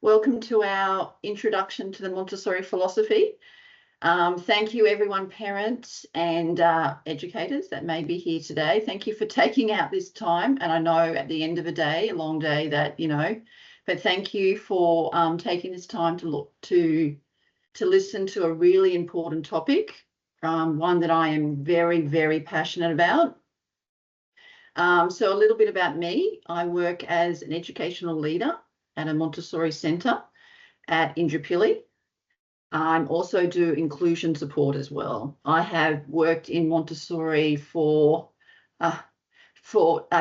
Welcome to our introduction to the Montessori philosophy. Thank you everyone, parents and educators that may be here today. Thank you for taking out this time. And I know at the end of a day, a long day that, but thank you for taking this time to listen to a really important topic, one that I am very, very passionate about. So a little bit about me. I work as an educational leader at a Montessori centre at Indooroopilly. I also do inclusion support as well. I have worked in Montessori for I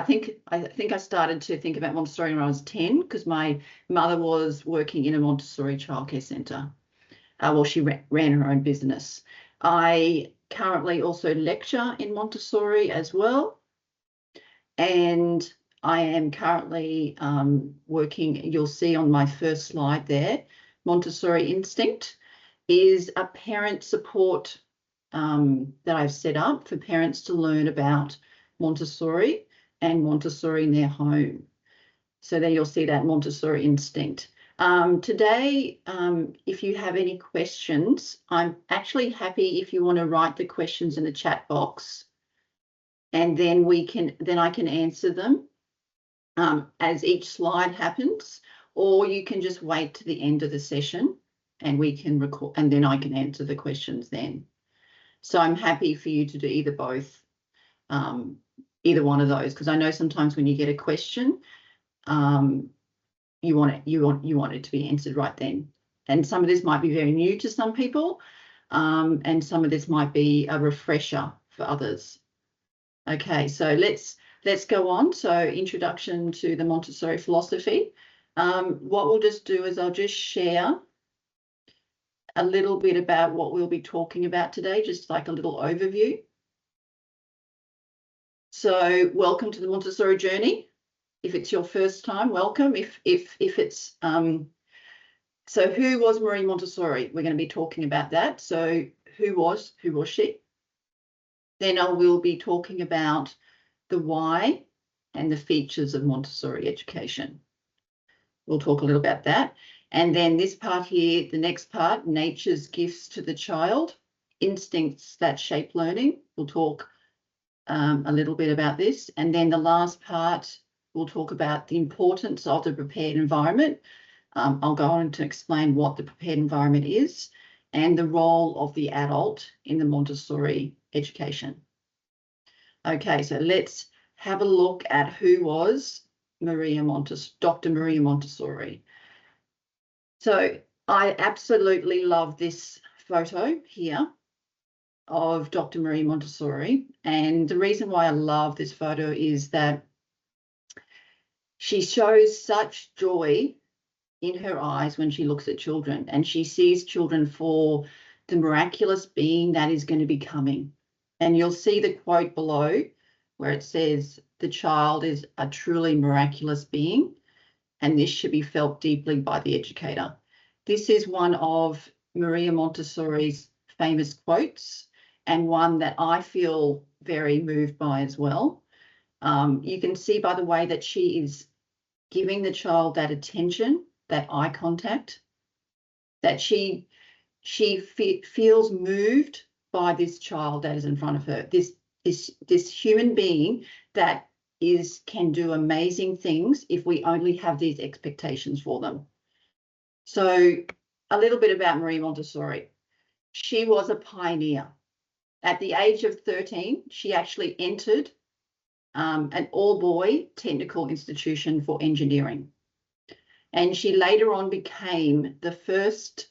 think I started to think about Montessori when I was 10 because my mother was working in a Montessori childcare centre. Well, she ran her own business. I currently also lecture in Montessori as well, and I am currently working, you'll see on my first slide there, Montessori Instinct is a parent support that I've set up for parents to learn about Montessori and Montessori in their home. So there you'll see that Montessori Instinct. Today, if you have any questions, I'm actually happy if you want to write the questions in the chat box, and then I can answer them as each slide happens, or you can just wait to the end of the session and we can record, and then I can answer the questions then. So I'm happy for you to do either both, either one of those, because I know sometimes when you get a question, you want it to be answered right then. And some of this might be very new to some people, and some of this might be a refresher for others. Okay, so let's go on. So introduction to the Montessori philosophy. What we'll just do is I'll just share a little bit about what we'll be talking about today, just like a little overview. So welcome to the Montessori journey. If it's your first time, welcome. If it's so who was Marie Montessori? We're going to be talking about that. So who was she? Then I will be talking about the why and the features of Montessori education. We'll talk a little about that. And then this part here, the next part, nature's gifts to the child, instincts that shape learning. We'll talk a little bit about this. And then the last part, we'll talk about the importance of the prepared environment. I'll go on to explain what the prepared environment is and the role of the adult in the Montessori education. Okay, so let's have a look at who was Dr. Maria Montessori. So I absolutely love this photo here of Dr. Maria Montessori. And the reason why I love this photo is that she shows such joy in her eyes when she looks at children, and she sees children for the miraculous being that is going to be coming. And you'll see the quote below where it says, the child is a truly miraculous being, and this should be felt deeply by the educator. This is one of Maria Montessori's famous quotes, and one that I feel very moved by as well. You can see by the way that she is giving the child that attention, that eye contact, that she feels moved by this child that is in front of her, this human being that can do amazing things if we only have these expectations for them. So a little bit about Marie Montessori. She was a pioneer. At the age of 13, she actually entered an all-boy technical institution for engineering. And she later on became the first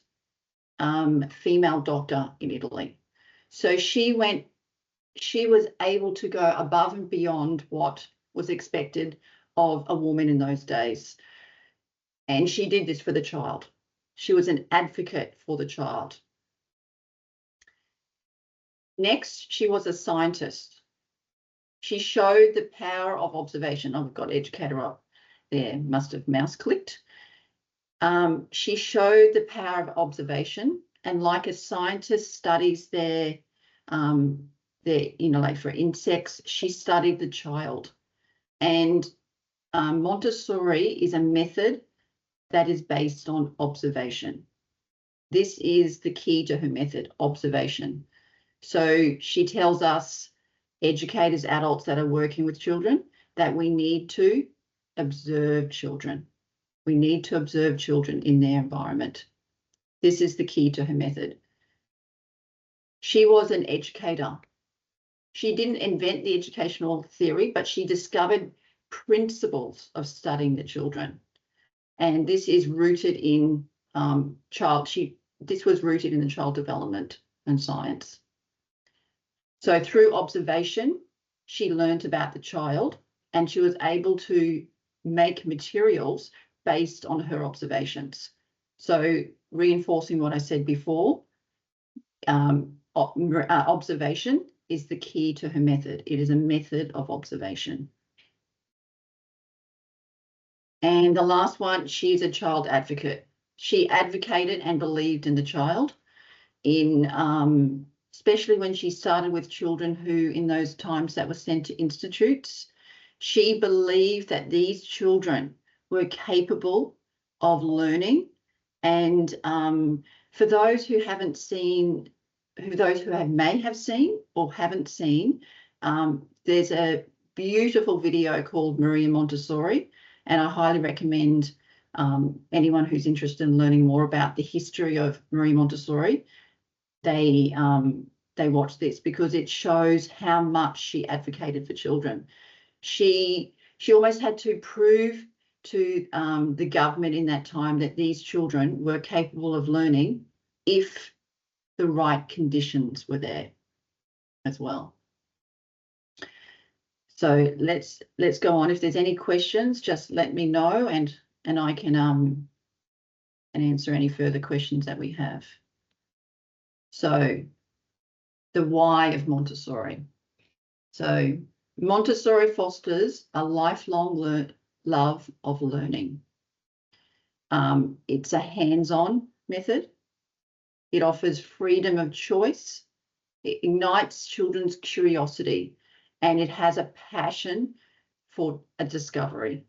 female doctor in Italy. So she was able to go above and beyond what was expected of a woman in those days. And she did this for the child. She was an advocate for the child. Next, she was a scientist. She showed the power of observation. Oh, we've got Educator up there, must have mouse clicked. She showed the power of observation, and like a scientist studies like for insects, she studied the child. And Montessori is a method that is based on observation. This is the key to her method, observation. So she tells us, educators, adults that are working with children, that we need to observe children. We need to observe children in their environment. This is the key to her method. She was an educator. She didn't invent the educational theory, but she discovered principles of studying the children. And this is rooted in this was rooted in the child development and science. So through observation, she learned about the child, and she was able to make materials based on her observations. So reinforcing what I said before, observation is the key to her method. It is a method of observation. And the last one, she's a child advocate. She advocated and believed in the child, especially when she started with children who in those times that were sent to institutes. She believed that these children were capable of learning. And for those who haven't seen, those who may have seen or haven't seen, there's a beautiful video called Maria Montessori, and I highly recommend anyone who's interested in learning more about the history of Maria Montessori, they watch this, because it shows how much she advocated for children. She almost had to prove to the government in that time that these children were capable of learning if the right conditions were there as well. So let's go on. If there's any questions, just let me know, and I can answer any further questions that we have. So the why of Montessori. So Montessori fosters a lifelong love of learning. It's a hands-on method. It offers freedom of choice. It ignites children's curiosity, and it has a passion for a discovery.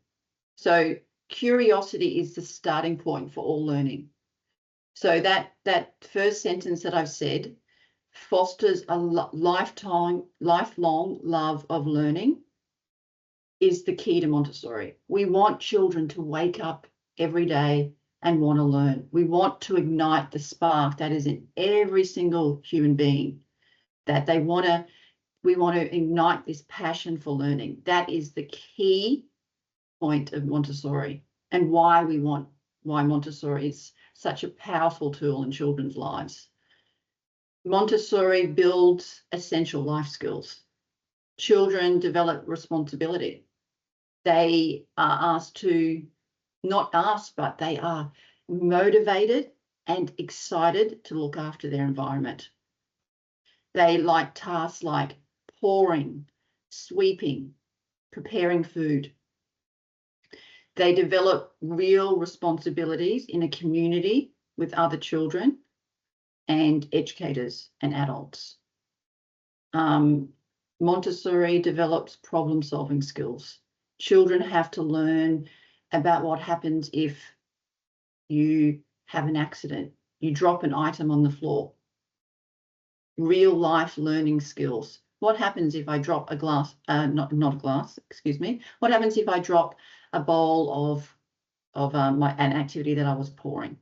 So curiosity is the starting point for all learning. So that first sentence that I've said, fosters a lifelong love of learning, is the key to Montessori. We want children to wake up every day and want to learn. We want to ignite the spark that is in every single human being, that we want to ignite this passion for learning. That is the key point of Montessori, and why Montessori is such a powerful tool in children's lives. Montessori builds essential life skills. Children develop responsibility. They are but they are motivated and excited to look after their environment. They like tasks like pouring, sweeping, preparing food. They develop real responsibilities in a community with other children and educators and adults. Montessori develops problem-solving skills. Children have to learn about what happens if you have an accident, you drop an item on the floor. Real life learning skills. What happens if I drop a glass, not a glass, excuse me. What happens if I drop a bowl of an activity that I was pouring?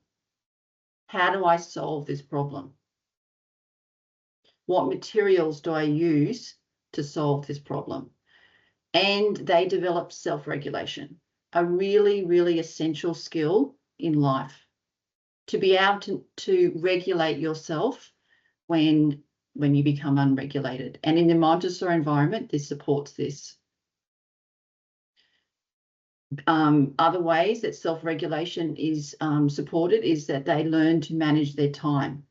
How do I solve this problem? What materials do I use to solve this problem? And they develop self-regulation, a really, really essential skill in life, to be able to regulate yourself when you become unregulated. And in the Montessori environment, this supports this. Other ways that self-regulation is supported is that they learn to manage their time.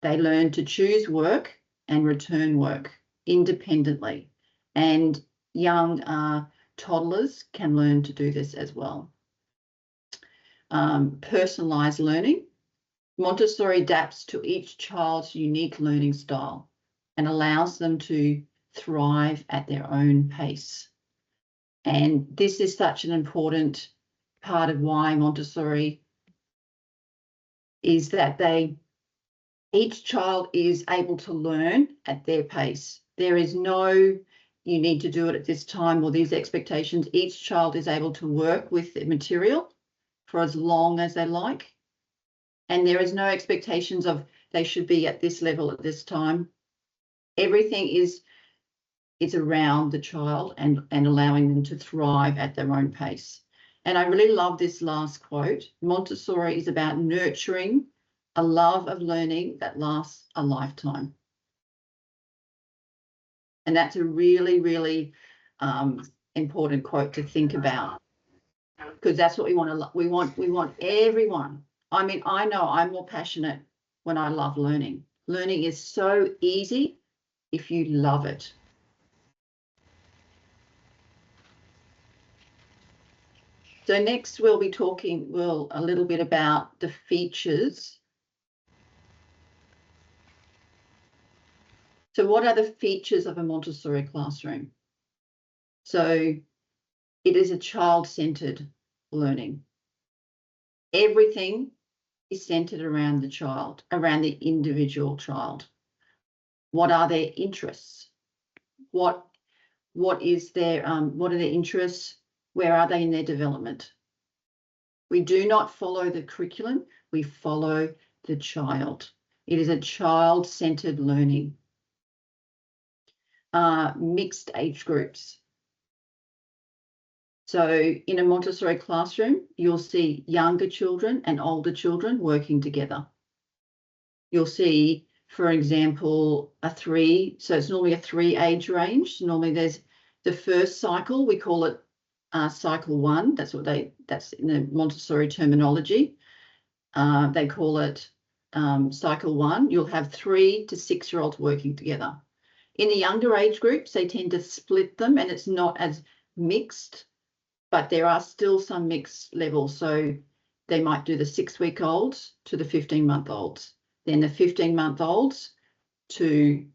They learn to choose work and return work independently. And young toddlers can learn to do this as well. Personalised learning. Montessori adapts to each child's unique learning style and allows them to thrive at their own pace. And this is such an important part of why Montessori is that each child is able to learn at their pace. There is no, you need to do it at this time or these expectations. Each child is able to work with the material for as long as they like. And there is no expectations of they should be at this level at this time. Everything is around the child and allowing them to thrive at their own pace. And I really love this last quote. Montessori is about nurturing a love of learning that lasts a lifetime. And that's a really, really important quote to think about, because that's what we want to. We want everyone. I mean, I know I'm more passionate when I love learning. Learning is so easy if you love it. So next we'll be talking a little bit about the features. So what are the features of a Montessori classroom? So it is a child-centered learning. Everything is centered around the child, around the individual child. What are their interests? What is their what are their interests? Where are they in their development? We do not follow the curriculum, we follow the child. It is a child-centered learning. Mixed age groups. So in a Montessori classroom, you'll see younger children and older children working together. You'll see, for example, so it's normally a 3 age range. Normally there's the first cycle, we call it cycle 1. That's in the Montessori terminology. They call it cycle 1. You'll have 3 to 6-year-olds working together. In the younger age groups, they tend to split them and it's not as mixed, but there are still some mixed levels. So they might do the 6-week-olds to the 15-month-olds, then the 15-month-olds to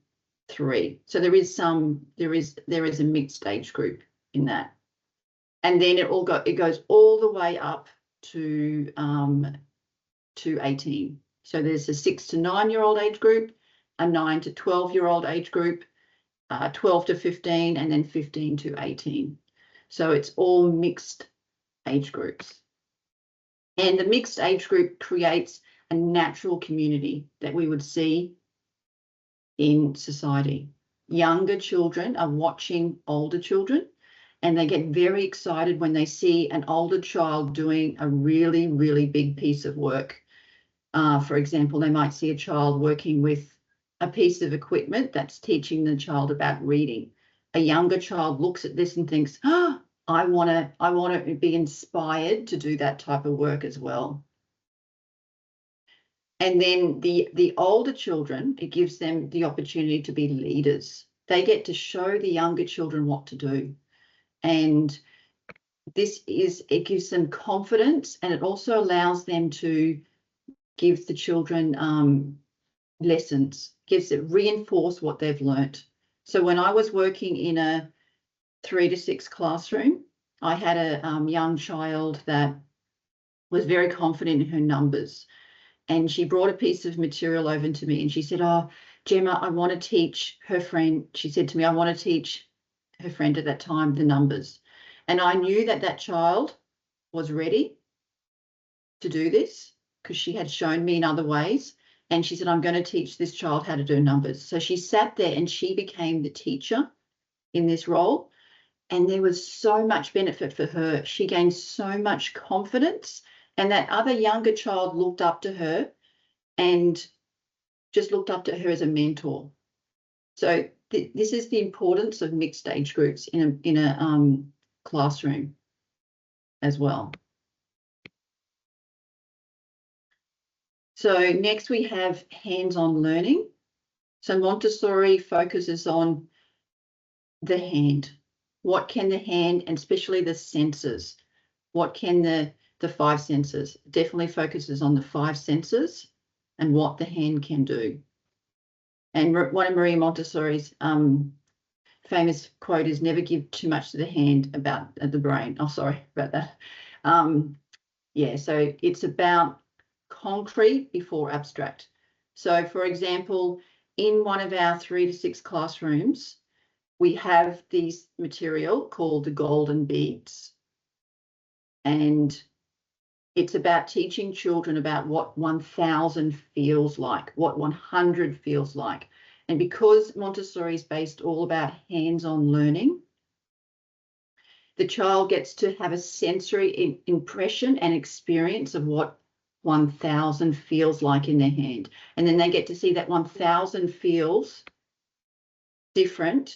3. So there is a mixed age group in that. And then it goes all the way up to 18. So there's a 6 to 9-year-old age group, a 9 to 12-year-old age group, 12 to 15, and then 15 to 18. So it's all mixed age groups. And the mixed age group creates a natural community that we would see in society. Younger children are watching older children, and they get very excited when they see an older child doing a really, really big piece of work. For example, they might see a child working with a piece of equipment that's teaching the child about reading. A younger child looks at this and thinks, oh, I want to be inspired to do that type of work as well. And then the older children, it gives them the opportunity to be leaders. They get to show the younger children what to do. And it gives them confidence, and it also allows them to give the children lessons, reinforce what they've learnt. So when I was working in a 3 to 6 classroom, I had a young child that was very confident in her numbers. And she brought a piece of material over to me and she said, oh, Gemma, I want to teach her friend. She said to me, I want to teach her friend at that time the numbers. And I knew that child was ready to do this because she had shown me in other ways. And she said, I'm going to teach this child how to do numbers. So she sat there and she became the teacher in this role. And there was so much benefit for her. She gained so much confidence. And that other younger child looked up to her and just looked up to her as a mentor. So this is the importance of mixed age groups in a classroom as well. So next we have hands-on learning. So Montessori focuses on the hand. What can the hand, and especially the senses, what can the 5 senses? Definitely focuses on the 5 senses and what the hand can do. And one of Maria Montessori's famous quote is never give too much to the hand about the brain. Oh, sorry about that. Yeah, so it's about concrete before abstract. So, for example, in one of our 3 to 6 classrooms, we have this material called the golden beads. And it's about teaching children about what 1000 feels like, what 100 feels like. And because Montessori is based all about hands-on learning, the child gets to have a sensory impression and experience of what 1000 feels like in their hand. And then they get to see that 1000 feels different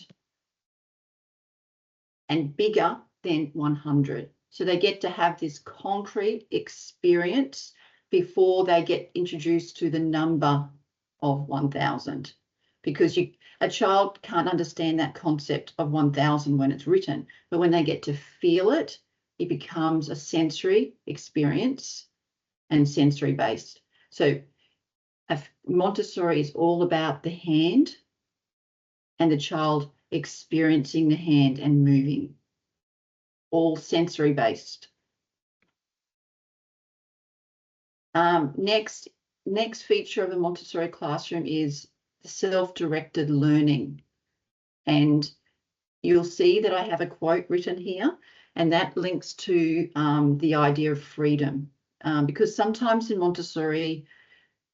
and bigger than 100. So they get to have this concrete experience before they get introduced to the number of 1000. Because a child can't understand that concept of 1000 when it's written, but when they get to feel it, it becomes a sensory experience and sensory based. So Montessori is all about the hand and the child experiencing the hand and moving, all sensory based. Next feature of the Montessori classroom is self-directed learning. And you'll see that I have a quote written here, and that links to the idea of freedom. Because sometimes in Montessori,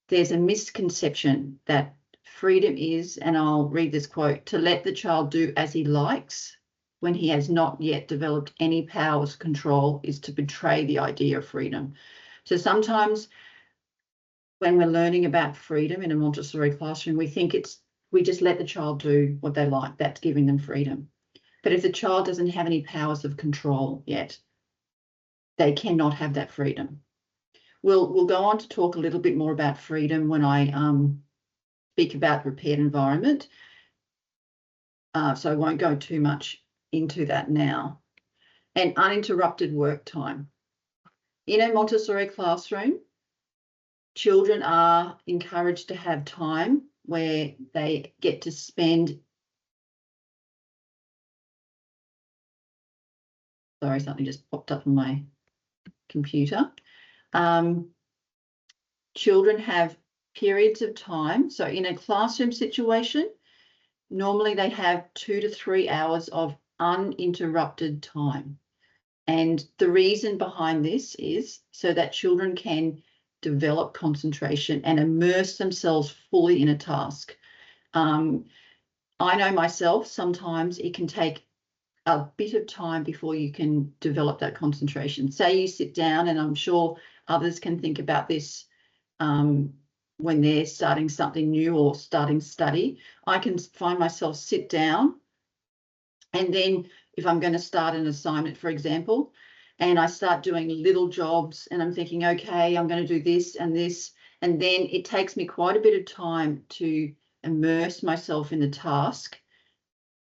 there's a misconception that freedom is, and I'll read this quote, to let the child do as he likes when he has not yet developed any powers control is to betray the idea of freedom. So sometimes when we're learning about freedom in a Montessori classroom, we think we just let the child do what they like. That's giving them freedom. But if the child doesn't have any powers of control yet, they cannot have that freedom. We'll go on to talk a little bit more about freedom when I speak about prepared environment. So I won't go too much into that now. And uninterrupted work time. In a Montessori classroom, children are encouraged to have time where they get to spend. Sorry, something just popped up on my computer. Children have periods of time. So in a classroom situation, normally they have 2 to 3 hours of uninterrupted time. And the reason behind this is so that children can develop concentration and immerse themselves fully in a task. I know myself, sometimes it can take a bit of time before you can develop that concentration. Say you sit down, and I'm sure others can think about this when they're starting something new or starting study. I can find myself sit down, and then if I'm going to start an assignment, for example, and I start doing little jobs and I'm thinking, okay, I'm going to do this and this, and then it takes me quite a bit of time to immerse myself in the task.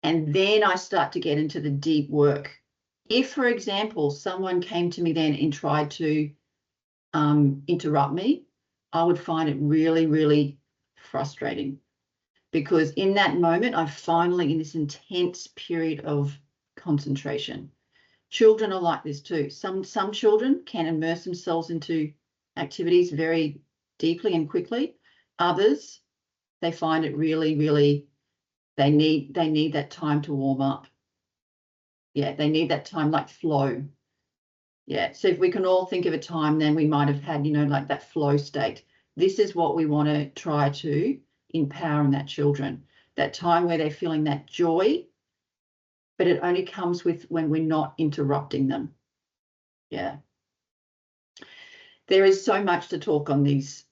And then I start to get into the deep work. If, for example, someone came to me then and tried to interrupt me, I would find it really, really frustrating, because in that moment, I'm finally in this intense period of concentration. Children are like this too. Some children can immerse themselves into activities very deeply and quickly. Others, they find it really, really, they need that time to warm up. Yeah, they need that time, like flow. Yeah, so if we can all think of a time, then we might have had, like that flow state. This is what we want to try to empower in that children, that time where they're feeling that joy, but it only comes with when we're not interrupting them. Yeah. There is so much to talk on these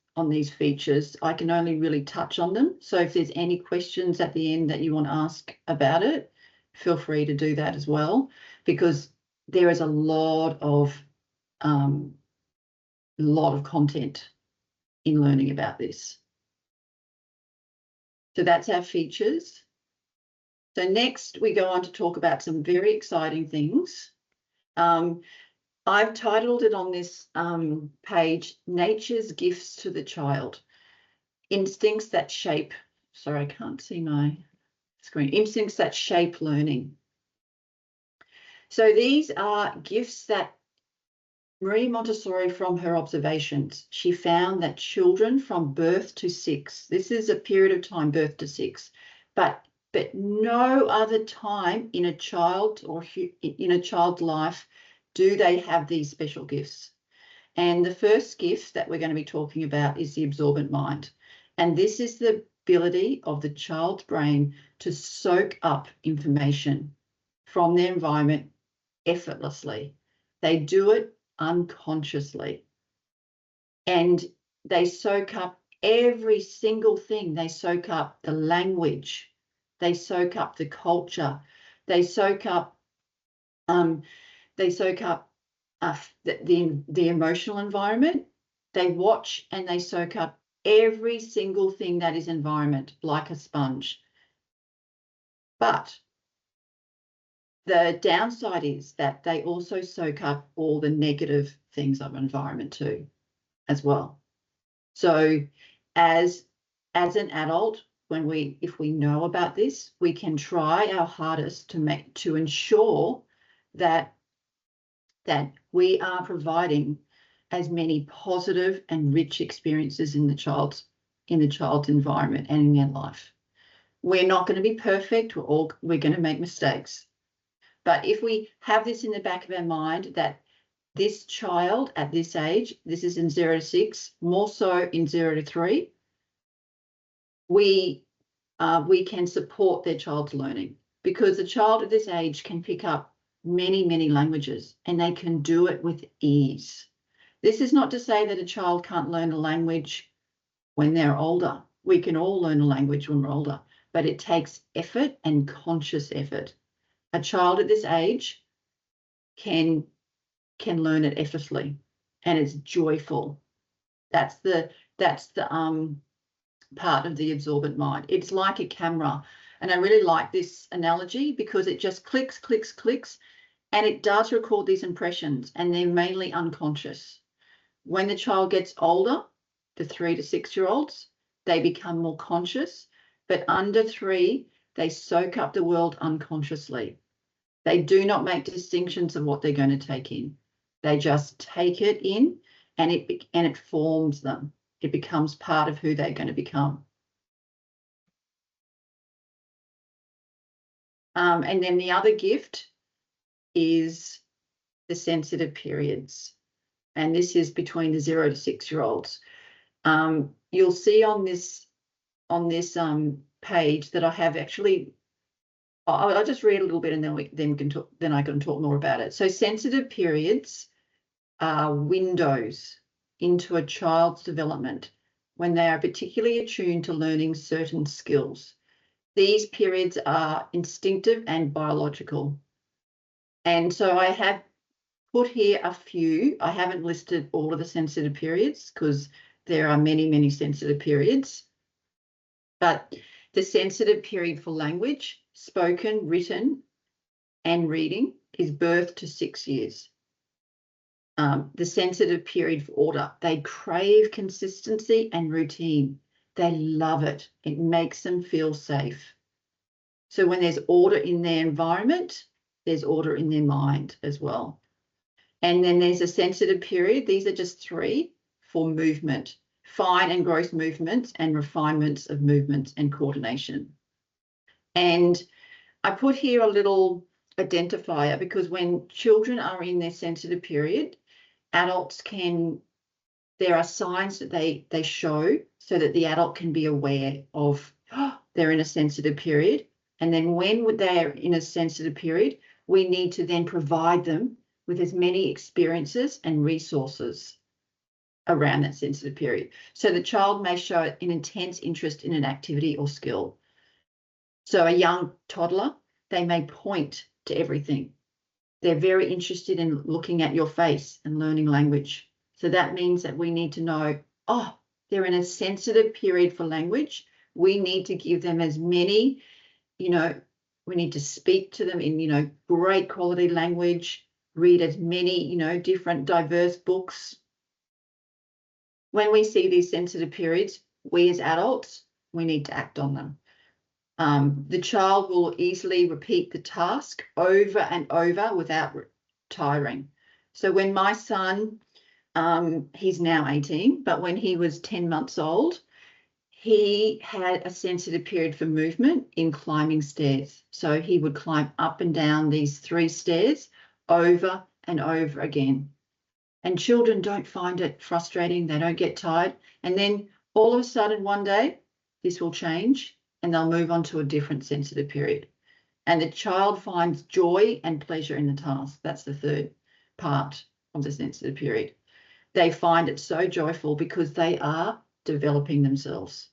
features. I can only really touch on them. So if there's any questions at the end that you want to ask about it, feel free to do that as well, because there is a lot of content in learning about this. So that's our features. So next we go on to talk about some very exciting things. I've titled it on this page, Nature's Gifts to the Child. Instincts that shape, sorry, I can't see my screen. Instincts that shape learning. So these are gifts that Marie Montessori, from her observations, she found that children from birth to 6, this is a period of time, birth to 6, but no other time in a child or in a child's life do they have these special gifts. And the first gift that we're going to be talking about is the absorbent mind. And this is the ability of the child's brain to soak up information from their environment effortlessly. They do it unconsciously. And they soak up every single thing. They soak up the language. They soak up the culture. They soak up the emotional environment. They watch and they soak up every single thing that is environment like a sponge. But the downside is that they also soak up all the negative things of environment too, as well. So as an adult, if we know about this, we can try our hardest to ensure that we are providing as many positive and rich experiences in the child's environment and in their life. We're not going to be perfect. We're going to make mistakes. But if we have this in the back of our mind that this child at this age, this is in 0 to 6, more so in 0 to 3, we can support their child's learning, because the child at this age can pick up many, many languages and they can do it with ease. This is not to say that a child can't learn a language when they're older. We can all learn a language when we're older, but it takes effort and conscious effort. A child at this age can learn it effortlessly, and it's joyful. That's the part of the absorbent mind. It's like a camera, and I really like this analogy because it just clicks, clicks, clicks, and it does record these impressions, and they're mainly unconscious. When the child gets older, the 3 to 6 year olds, they become more conscious, but under 3, they soak up the world unconsciously. They do not make distinctions of what they're going to take in. They just take it in, and it forms them. It becomes part of who they're going to become. And then the other gift is the sensitive periods. And this is between the 0 to 6 year olds. You'll see on this page that I have actually, I'll just read a little bit and then I can talk more about it. So sensitive periods are windows into a child's development when they are particularly attuned to learning certain skills. These periods are instinctive and biological. And so I have put here a few. I haven't listed all of the sensitive periods because there are many, many sensitive periods. But the sensitive period for language, spoken, written, and reading is birth to 6 years. The sensitive period for order, they crave consistency and routine. They love it. It makes them feel safe. So when there's order in their environment, there's order in their mind as well. And then there's a sensitive period. These are just 3 for movement, fine and gross movements and refinements of movements and coordination. And I put here a little identifier because when children are in their sensitive period, adults there are signs that they show so that the adult can be aware of they're in a sensitive period. And then when they're in a sensitive period, we need to then provide them with as many experiences and resources around that sensitive period. So the child may show an intense interest in an activity or skill. So a young toddler, they may point to everything. They're very interested in looking at your face and learning language. So that means that we need to know, they're in a sensitive period for language. We need to give them as many, we need to speak to them in, great quality language, read as many, different diverse books. When we see these sensitive periods, we as adults, we need to act on them. The child will easily repeat the task over and over without tiring. So when my son, he's now 18, but when he was 10 months old, he had a sensitive period for movement in climbing stairs. So he would climb up and down these 3 stairs over and over again. And children don't find it frustrating. They don't get tired. And then all of a sudden one day, this will change and they'll move on to a different sensitive period. And the child finds joy and pleasure in the task. That's the third part of the sensitive period. They find it so joyful because they are developing themselves.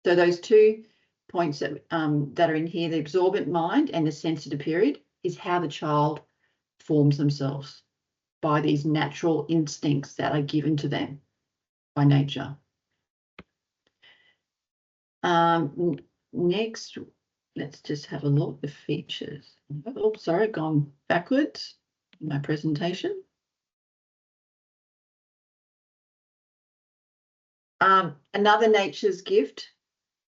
So those 2 points that are in here, the absorbent mind and the sensitive period, is how the child forms themselves by these natural instincts that are given to them by nature. Next, let's just have a look at the features. Oh, sorry, gone backwards in my presentation. Another nature's gift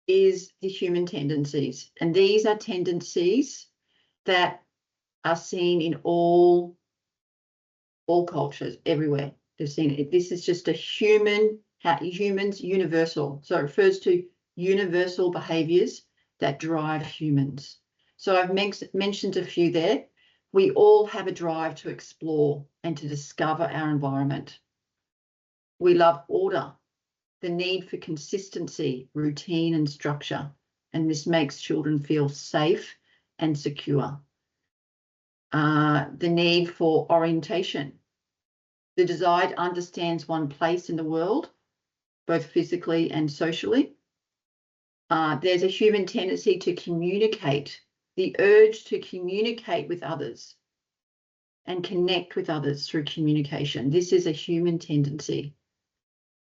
is the human tendencies. And these are tendencies that are seen in all cultures, everywhere. They've seen it. This is just a humans universal. So it refers to universal behaviours that drive humans. So I've mentioned a few there. We all have a drive to explore and to discover our environment. We love order, the need for consistency, routine and structure, and this makes children feel safe and secure. The need for orientation. The desire understands one place in the world, both physically and socially. There's a human tendency to communicate, the urge to communicate with others and connect with others through communication. This is a human tendency.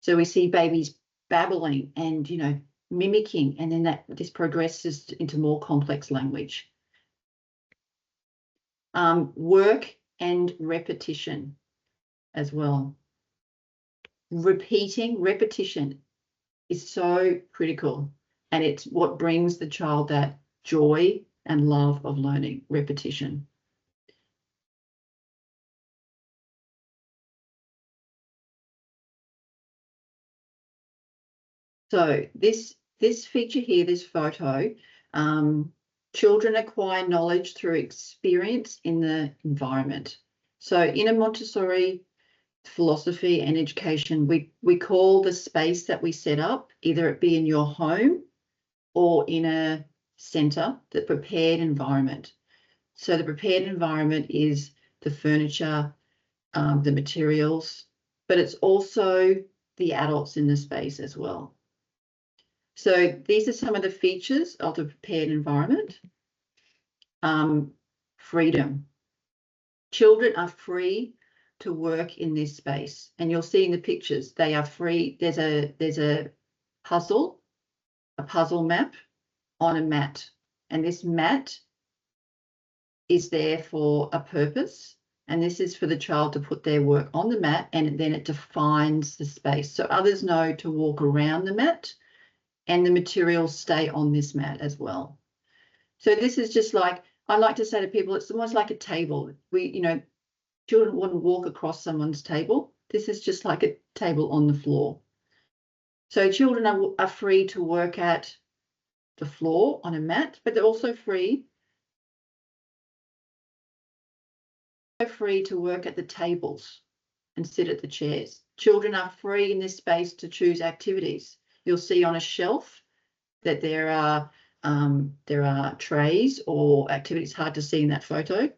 So we see babies babbling and, mimicking, and then this progresses into more complex language. Work and repetition as well. Repetition is so critical, and it's what brings the child that joy and love of learning, repetition. So this feature here, this photo, children acquire knowledge through experience in the environment. So in a Montessori philosophy and education, we call the space that we set up, either it be in your home or in a centre, the prepared environment. So the prepared environment is the furniture, the materials, but it's also the adults in the space as well. So these are some of the features of the prepared environment. Freedom. Children are free to work in this space, and you'll see in the pictures they are free. There's a puzzle map on a mat, and this mat is there for a purpose, and this is for the child to put their work on the mat, and then it defines the space so others know to walk around the mat, and the materials stay on this mat as well. So this is just like, I like to say to people, it's almost like a table. Children wouldn't walk across someone's table. This is just like a table on the floor. So children are free to work at the floor on a mat, but they're also free to work at the tables and sit at the chairs. Children are free in this space to choose activities. You'll see on a shelf that there are trays or activities, hard to see in that photo.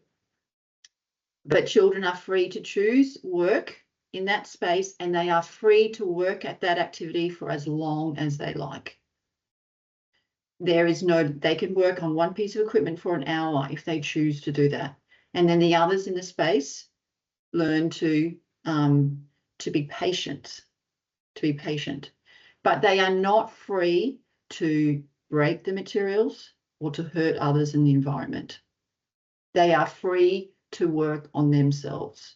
But children are free to choose work in that space, and they are free to work at that activity for as long as they like. They can work on one piece of equipment for an hour if they choose to do that. And then the others in the space learn to be patient, But they are not free to break the materials or to hurt others in the environment. They are free to work on themselves,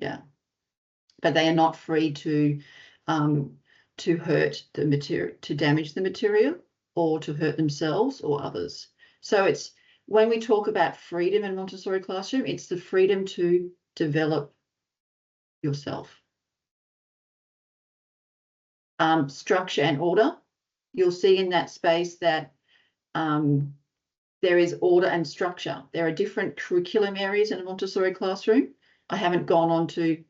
but they are not free to hurt the material, to damage the material, or to hurt themselves or others. So it's when we talk about freedom in Montessori classroom, it's the freedom to develop yourself. Structure and order. You'll see in that space that there is order and structure. There are different curriculum areas in a Montessori classroom. I haven't gone on to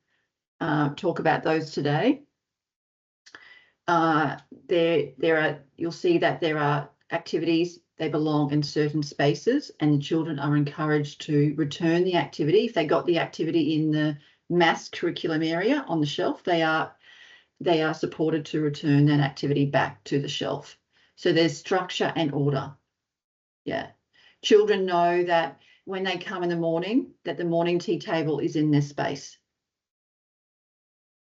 talk about those today. You'll see that there are activities, they belong in certain spaces, and the children are encouraged to return the activity. If they got the activity in the maths curriculum area on the shelf, they are supported to return that activity back to the shelf. So there's structure and order. Yeah. Children know that when they come in the morning, that the morning tea table is in their space.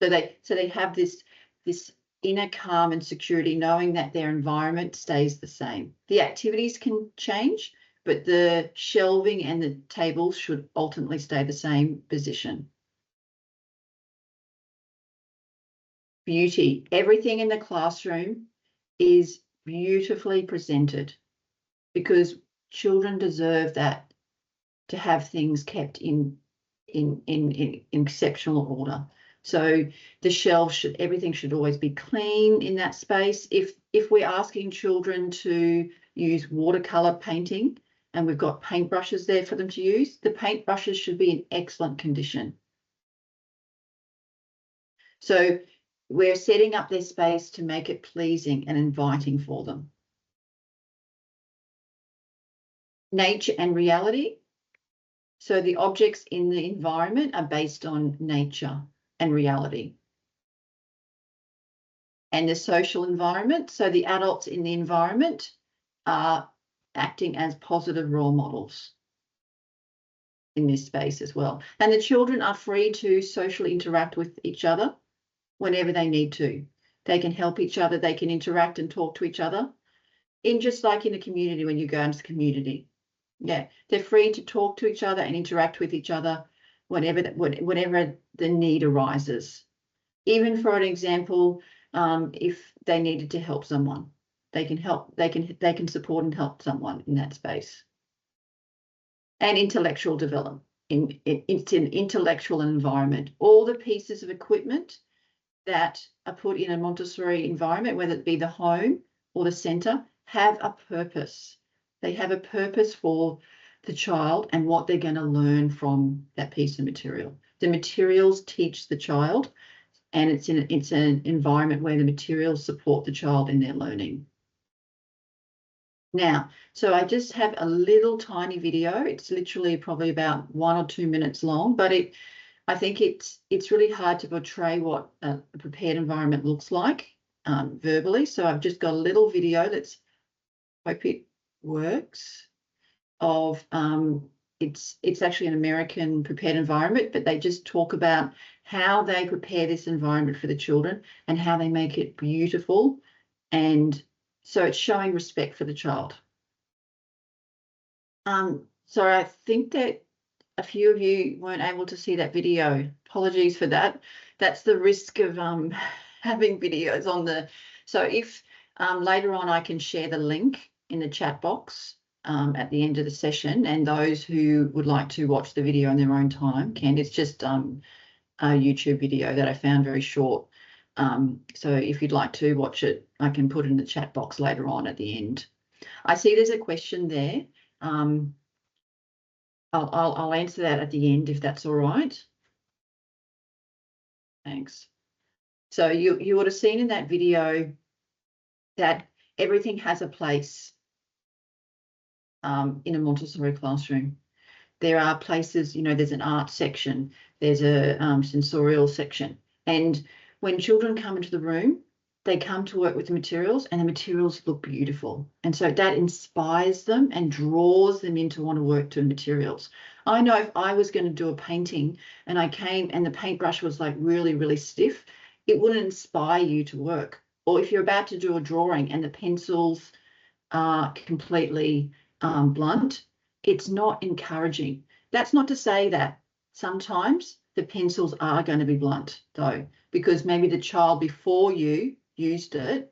So they have this inner calm and security, knowing that their environment stays the same. The activities can change, but the shelving and the tables should ultimately stay the same position. Beauty. Everything in the classroom is beautifully presented, because children deserve that, to have things kept in exceptional order. So the shelves everything should always be clean in that space. If we're asking children to use watercolor painting and we've got paintbrushes there for them to use, the paintbrushes should be in excellent condition. So we're setting up their space to make it pleasing and inviting for them. Nature and reality. So the objects in the environment are based on nature and reality. And the social environment, so the adults in the environment are acting as positive role models in this space as well. And the children are free to socially interact with each other whenever they need to. They can help each other, they can interact and talk to each other, just like in a community when you go into the community. Yeah, they're free to talk to each other and interact with each other whenever the need arises. Even for an example, if they needed to help someone, they can support and help someone in that space. And intellectual development. It's an intellectual environment. All the pieces of equipment that are put in a Montessori environment, whether it be the home or the centre, have a purpose. They have a purpose for the child and what they're going to learn from that piece of material. The materials teach the child, and it's an environment where the materials support the child in their learning. Now, so I just have a little tiny video. It's literally probably about 1 or 2 minutes long, but I think it's really hard to portray what a prepared environment looks like verbally. So I've just got a little video. Let's hope it works. It's actually an American prepared environment, but they just talk about how they prepare this environment for the children and how they make it beautiful. And so it's showing respect for the child. So I think that a few of you weren't able to see that video. Apologies for that. That's the risk of having videos on the. So if later on I can share the link in the chat box at the end of the session, and those who would like to watch the video in their own time can. It's just a YouTube video that I found very short. So if you'd like to watch it, I can put it in the chat box later on at the end. I see there's a question there. I'll answer that at the end if that's all right. Thanks. So you would have seen in that video that everything has a place in a Montessori classroom. There are places, there's an art section, there's a sensorial section. And when children come into the room, they come to work with the materials, and the materials look beautiful. And so that inspires them and draws them in to want to work to materials. I know if I was going to do a painting and I came and the paintbrush was like really, really stiff, it wouldn't inspire you to work. Or if you're about to do a drawing and the pencils are completely blunt, it's not encouraging. That's not to say that sometimes the pencils are going to be blunt, though, because maybe the child before you used it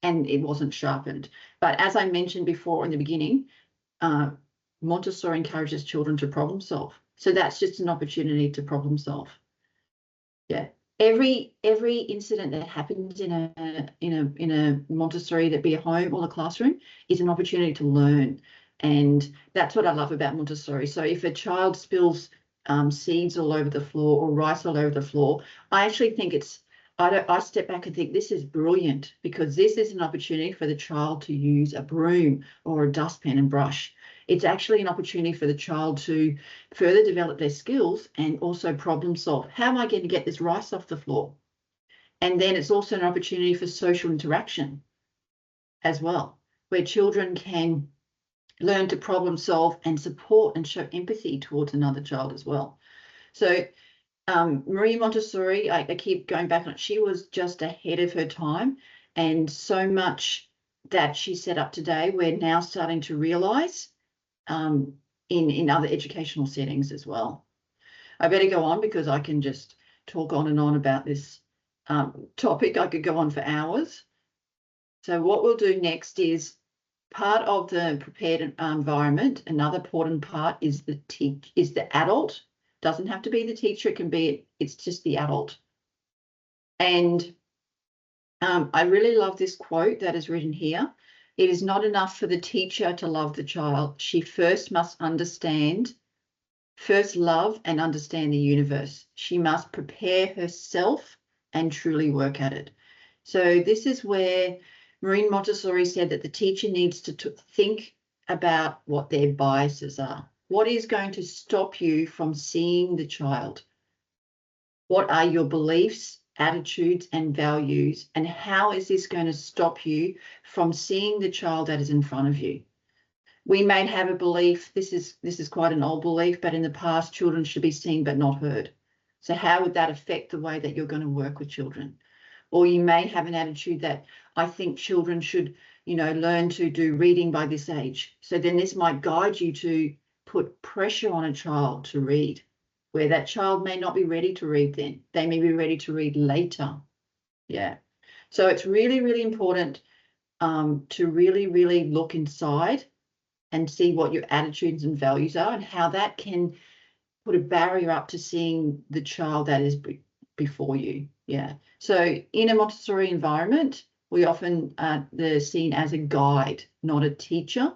and it wasn't sharpened. But as I mentioned before in the beginning, Montessori encourages children to problem solve. So that's just an opportunity to problem solve. Yeah. Every incident that happens in a Montessori, that be a home or the classroom, is an opportunity to learn. And that's what I love about Montessori. So if a child spills seeds all over the floor or rice all over the floor, I actually think I step back and think this is brilliant, because this is an opportunity for the child to use a broom or a dustpan and brush. It's actually an opportunity for the child to further develop their skills and also problem solve. How am I going to get this rice off the floor? And then it's also an opportunity for social interaction as well, where children can learn to problem solve and support and show empathy towards another child as well. So Marie Montessori, I keep going back on it, she was just ahead of her time, and so much that she set up today we're now starting to realise in other educational settings as well. I better go on, because I can just talk on and on about this topic. I could go on for hours. So what we'll do next is part of the prepared environment. Another important part is the adult. Doesn't have to be the teacher. It's just the adult. And I really love this quote that is written here. It is not enough for the teacher to love the child. She first must love and understand the universe. She must prepare herself and truly work at it. So this is where Marie Montessori said that the teacher needs to think about what their biases are. What is going to stop you from seeing the child? What are your beliefs, attitudes, and values? And how is this going to stop you from seeing the child that is in front of you? We may have a belief, this is quite an old belief, but in the past, children should be seen but not heard. So how would that affect the way that you're going to work with children? Or you may have an attitude that I think children should, learn to do reading by this age. So then this might guide you to put pressure on a child to read, where that child may not be ready to read then. They may be ready to read later. Yeah. So it's really, really important to really, really look inside and see what your attitudes and values are, and how that can put a barrier up to seeing the child that is before you. Yeah. So in a Montessori environment, we often they're seen as a guide, not a teacher.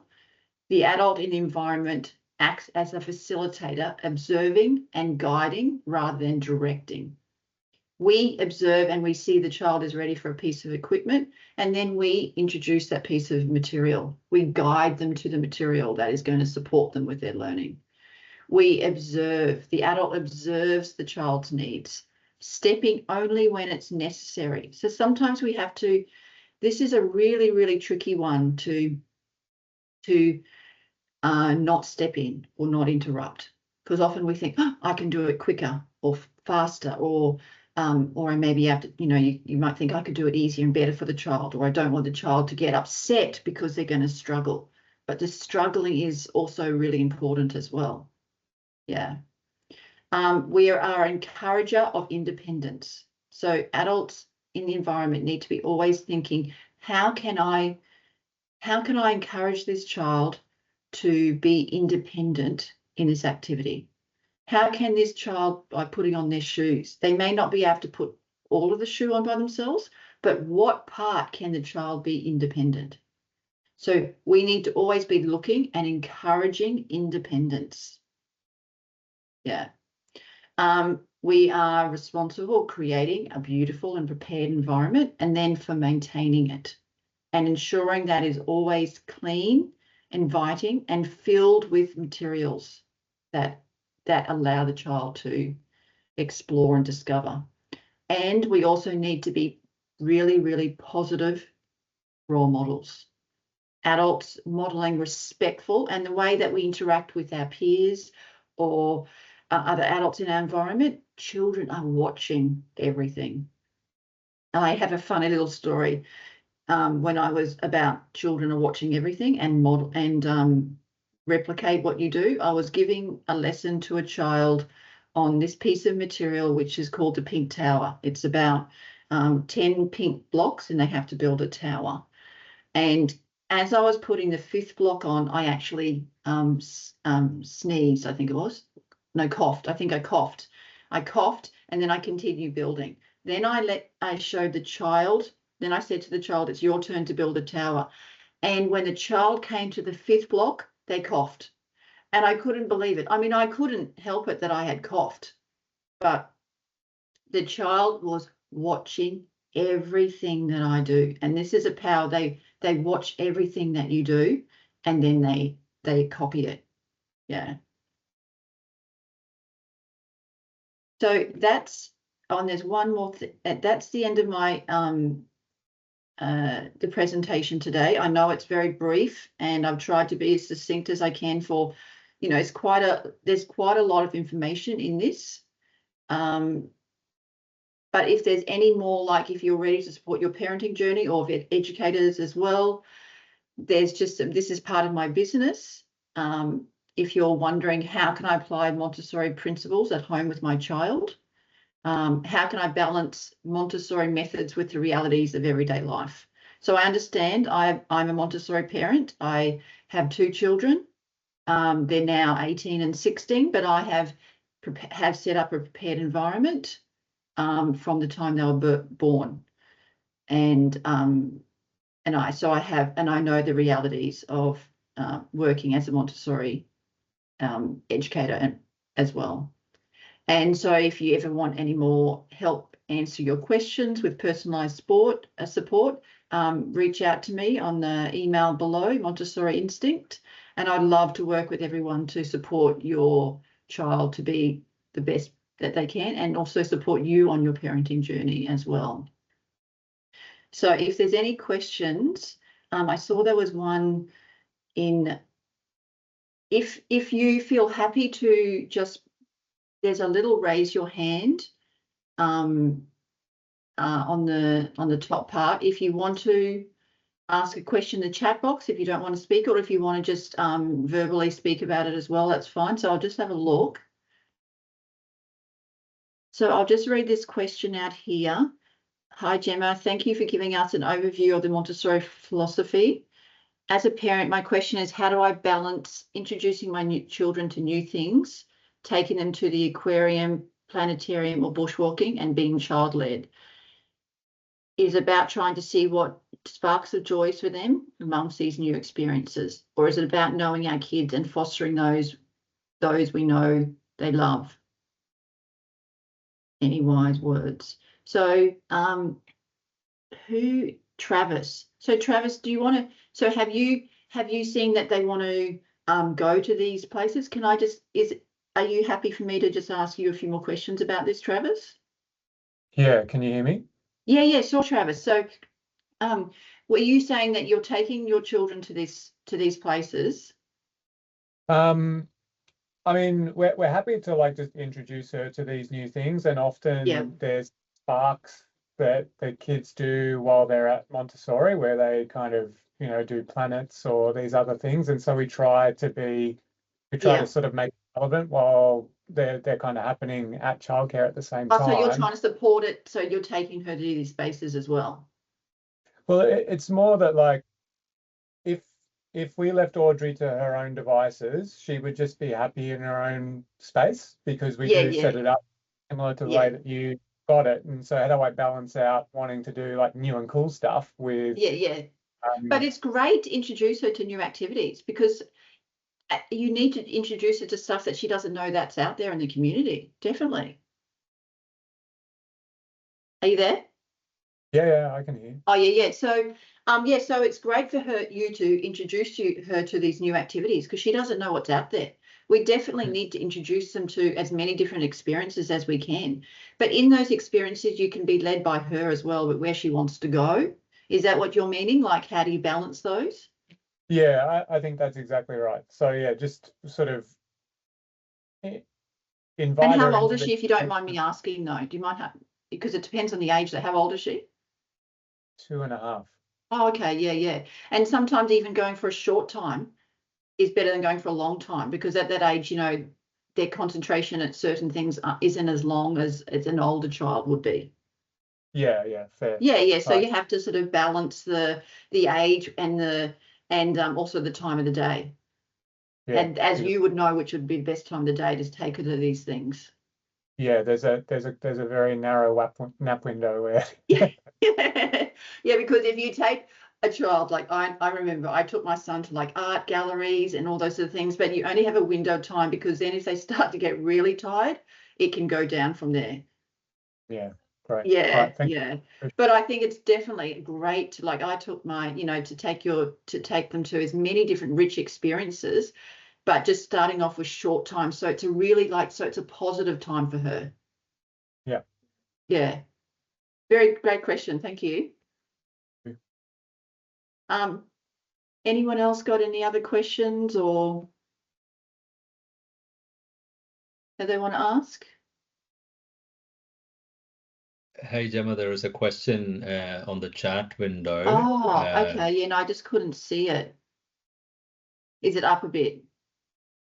The adult in the environment acts as a facilitator, observing and guiding rather than directing. We observe and we see the child is ready for a piece of equipment, and then we introduce that piece of material. We guide them to the material that is going to support them with their learning. We observe, the adult observes the child's needs, stepping only when it's necessary. So sometimes we have to, this is a really, really tricky one to not step in or not interrupt, because often we think, oh, I can do it quicker or faster, or I maybe have to, you might think I could do it easier and better for the child, or I don't want the child to get upset because they're going to struggle. But the struggling is also really important as well. Yeah. We are an encourager of independence. So adults in the environment need to be always thinking, how can I encourage this child to be independent in this activity? How can this child, by putting on their shoes, they may not be able to put all of the shoe on by themselves, but what part can the child be independent? So we need to always be looking and encouraging independence. Yeah. We are responsible for creating a beautiful and prepared environment, and then for maintaining it and ensuring that is always clean, inviting, and filled with materials that allow the child to explore and discover. And we also need to be really, really positive role models. Adults modeling respectful, and the way that we interact with our peers or other adults in our environment, children are watching everything. I have a funny little story when I was about children are watching everything and model and replicate what you do. I was giving a lesson to a child on this piece of material, which is called the pink tower. It's about 10 pink blocks, and they have to build a tower. And as I was putting the 5th block on, I actually sneezed, I think it was. No, coughed. I think I coughed. I coughed, and then I continued building. Then I showed the child. Then I said to the child, it's your turn to build a tower. And when the child came to the 5th block, they coughed. And I couldn't believe it. I mean, I couldn't help it that I had coughed, but the child was watching everything that I do. And this is a power. They watch everything that you do, and then they copy it. Yeah. So that's there's one more that's the end of my the presentation today. I know it's very brief, and I've tried to be as succinct as I can for, there's quite a lot of information in this. But if there's any more, like if you're ready to support your parenting journey, or if educators as well, there's just this is part of my business. If you're wondering, how can I apply Montessori principles at home with my child? How can I balance Montessori methods with the realities of everyday life? So I understand I'm a Montessori parent. I have 2 children. They're now 18 and 16, but I have set up a prepared environment from the time they were born, and I know the realities of working as a Montessori educator as well. And so if you ever want any more help answer your questions with personalised support, reach out to me on the email below, Montessori Instinct, and I'd love to work with everyone to support your child to be the best that they can, and also support you on your parenting journey as well. So if there's any questions, I saw there was one in, if you feel happy to just, there's a little raise your hand on the top part. If you want to ask a question in the chat box, if you don't want to speak, or if you want to just verbally speak about it as well, that's fine. So I'll just have a look. So I'll just read this question out here. Hi, Gemma. Thank you for giving us an overview of the Montessori philosophy. As a parent, my question is, how do I balance introducing my new children to new things, taking them to the aquarium, planetarium, or bushwalking, and being child-led? It is about trying to see what sparks of joy for them amongst these new experiences, or is it about knowing our kids and fostering those we know they love? Any wise words? So Travis. So Travis, do you want to, so have you seen that they want to go to these places? Can I just, are you happy for me to just ask you a few more questions about this, Travis? Yeah, can you hear me? Yeah, sure, Travis. So were you saying that you're taking your children to these places? I mean, we're happy to like just introduce her to these new things, and often there's sparks that the kids do while they're at Montessori, where they kind of, do planets or these other things, and so we try to sort of make it relevant while they're kind of happening at childcare at the same time. So you're trying to support it, so you're taking her to these spaces as well? Well, it's more that, like, if we left Audrey to her own devices, she would just be happy in her own space, because we do set it up similar to the way that you got it. And so how do I balance out wanting to do like new and cool stuff with but it's great to introduce her to new activities, because you need to introduce her to stuff that she doesn't know that's out there in the community. Definitely. Are you there? Yeah, I can hear. Oh yeah. So so it's great for you to introduce her to these new activities, because she doesn't know what's out there. We definitely need to introduce them to as many different experiences as we can. But in those experiences, you can be led by her as well, but where she wants to go. Is that what you're meaning? Like, how do you balance those? Yeah, I think that's exactly right. So yeah, just sort of invite. And how old is she, if you don't mind me asking, though? Do you mind because it depends on the age. How old is she? 2.5. Oh, okay, yeah. And sometimes even going for a short time is better than going for a long time, because at that age, their concentration at certain things isn't as long as an older child would be. Yeah, fair. Yeah. So you have to sort of balance the age and the and also the time of the day. Yeah, and as you would know, which would be the best time of the day to take her to these things. Yeah, there's a very narrow nap window where yeah, because if you take a child, like I remember I took my son to like art galleries and all those sort of things, but you only have a window of time, because then if they start to get really tired, it can go down from there. Yeah, great. Yeah, Right, yeah. But I think it's definitely great to, like, I took my, to take them to as many different rich experiences, but just starting off with short time. So it's a really so it's a positive time for her. Yeah. Yeah. Very great question. Thank you. Anyone else got any other questions or that they want to ask? Hey, Gemma, there is a question on the chat window. Oh, okay. Yeah, no, I just couldn't see it. Is it up a bit?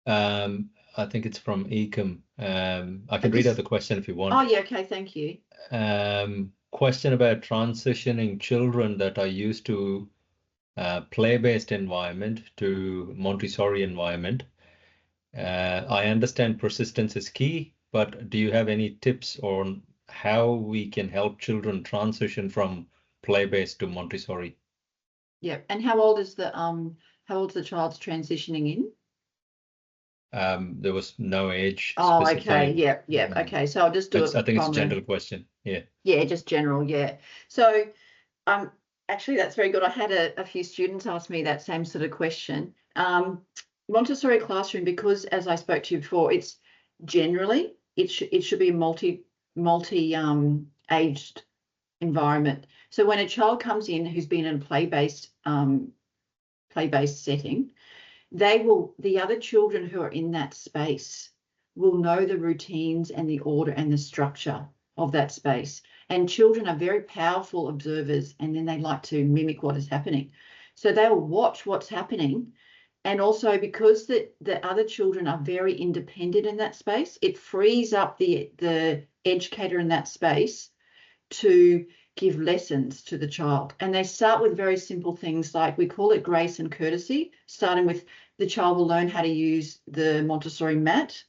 I think it's from Ecom. I can read out the question if you want. Oh, yeah, okay, thank you. Question about transitioning children that are used to play-based environment to Montessori environment. I understand persistence is key, but do you have any tips on how we can help children transition from play-based to Montessori? Yeah, and how old is the child's transitioning in? There was no age. Oh, okay. Yeah. Okay. So I'll just do it. I think it's a general question. Yeah. Yeah, just general. Yeah. So, actually, that's very good. I had a few students ask me that same sort of question. Montessori classroom, because as I spoke to you before, it's generally it should be a multi aged environment. So when a child comes in who's been in a play-based setting, the other children who are in that space will know the routines and the order and the structure of that space. And children are very powerful observers, and then they like to mimic what is happening. So they'll watch what's happening. And also, because the other children are very independent in that space, it frees up the educator in that space to give lessons to the child. And they start with very simple things, like we call it grace and courtesy, starting with the child will learn how to use the Montessori mat.